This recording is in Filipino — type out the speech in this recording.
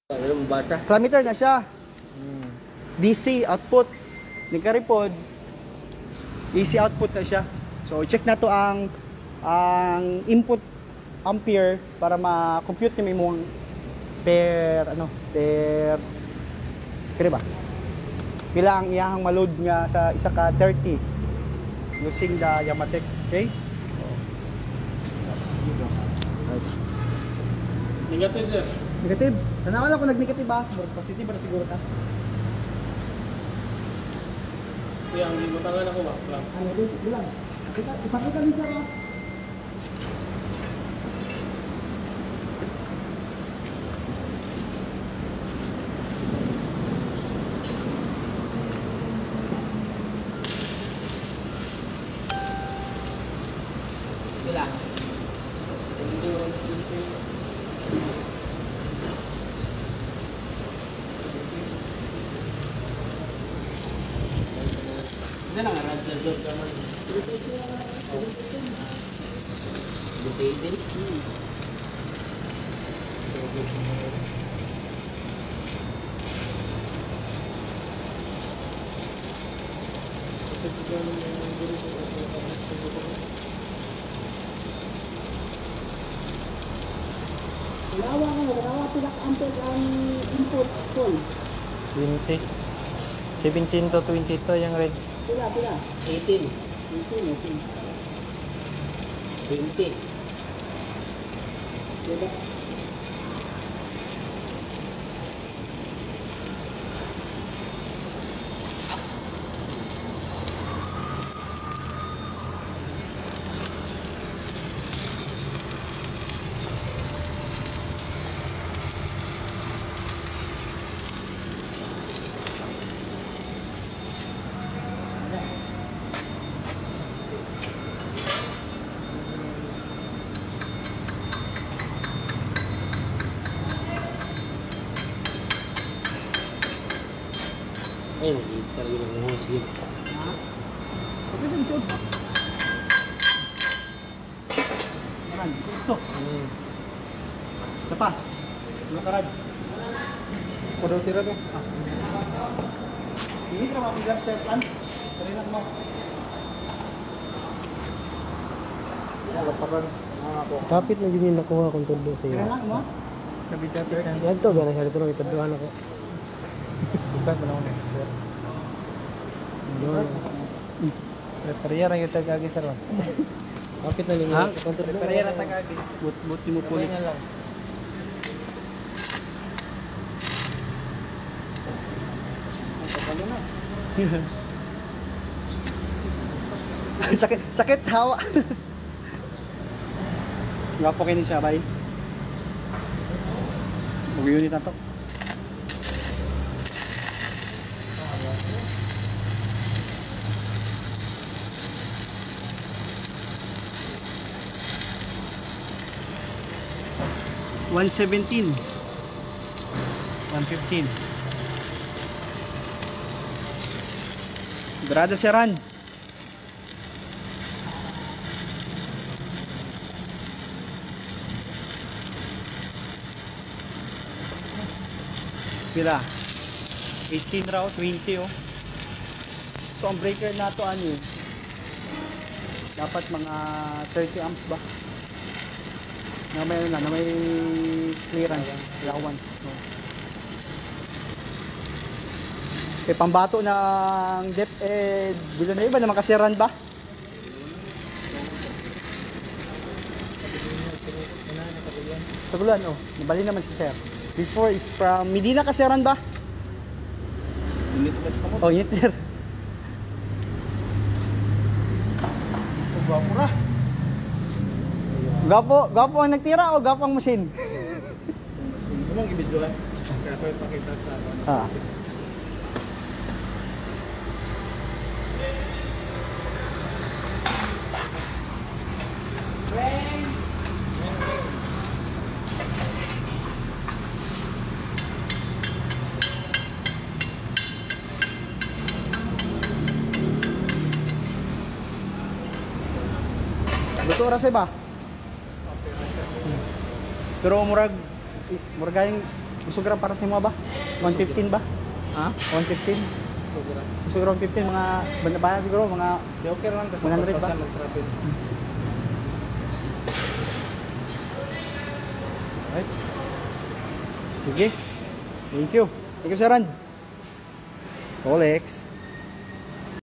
Parameter na siya. DC output ni karipod. DC output na siya. So check na to ang input ampere para ma-compute ni mo per kaya ba? Pila ang iyahang ma-load nga sa isa ka 30 using the Yamatech, okay? Negative, sir. Negative. Tanawan ako nag-negative ba? Positive ba na siguro ta? Kaya ang limutangan ako ba? Ano dito? Bilang. Ipakita niyo siya ba? Bilang. Ano nga radya job ka man? Detailed? Lawa ka mo, lawa pila ka ampere ang input full. 20. 17 to 22 yung red. Pila. 18. 18. 20. Pila. Ay, nakita rin yung mga sige. Ha? Okay din siya. Naran, so. Isa pa. Ano karad? Puro tira to. Hindi ka mapigap sa plan. Sarili mo. Wala pa rin. Kapit na din yung nakuha kong tulo sa iyo. Sarili lang mo. Yan to, gano'n siya dito nung itaduhan ako. Ikat mo na ako next, sir. Prepare yung tagagi, sir. Kapit na din yung Prepare yung tagagi. Buti mo pulit. sakit hawa. Ngapo kini siya bay. Mag-unit na to. $117. 115. Grado si Ran. Pila? 18 raw, 20 oh. So ang breaker na to ano eh. Dapat mga 30 amps ba? Na may clearance, allowance. No. Okay, pambato ng depth bilo na iba naman kasi run ba? Tagulan oh, nabali naman si sir. Before is from Medina kasi run ba? Unit ba sa kamot? Oh, unit sir. Gwapo ra. Gapo ang nagtira o gapo ang machine? Ano ang ibidyohan? Kaya ko ipakita sa Ah. Luto ra sa ba? Pero murag Gusto ka para sa mga ba? 115 ba? Ha? 115? Sobra. Gusto ka 115 mga banda siguro mga Di okay lang kasi 100 ba? pasan ng traffic. Right. Sige. Thank you. Thank you, Sir Rand. Rolex.